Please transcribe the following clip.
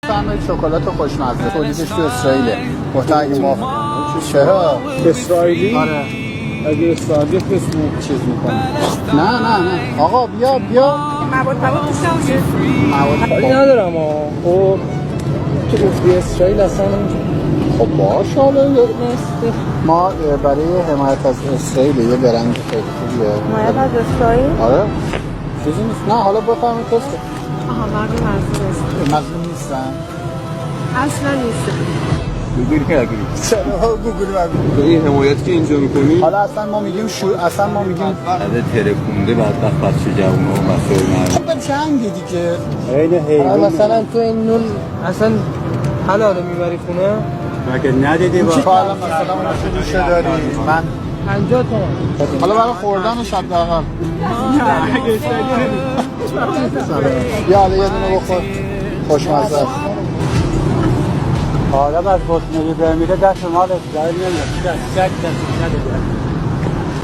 بفرمایید شکلات خوشمزه تولیدش تو اسرائیله. گفتن اگه ما چرا؟ اسرائیلی؟ آره. اگه اسرائیلی اسم چیز میکنه. نه آقا بیا مواد دوست کاری ندارم خب تو گفتی اسرائیل اصلا خب باشه حالا نیست. ما برای حمایت از اسرائیل یه برند خیلی خوبیه. حمایت از اسرائیل؟ آره چیزی نیست. نه حالا بفرمایید تست. آها مردم مظلوم نیستن. اصلا نیست. گوگل کردی چرا گوگل این حمایت که اینجا میکنی حالا اصلا ما میگیم بعد ترکونده بعد بچه جوونا و مسائل به جنگی دیگه. عین مثلا تو این نون اصلا حلاله میبری خونه مگه ندیدی تو حالا مثلا اون چه دوشه داری من 50 تومن حالا برای خوردنش حداقل بیا حالا یه دونه بخور خوشمزه است. آدم از بسنگی برمیده دست مالش داری نمیده دست نده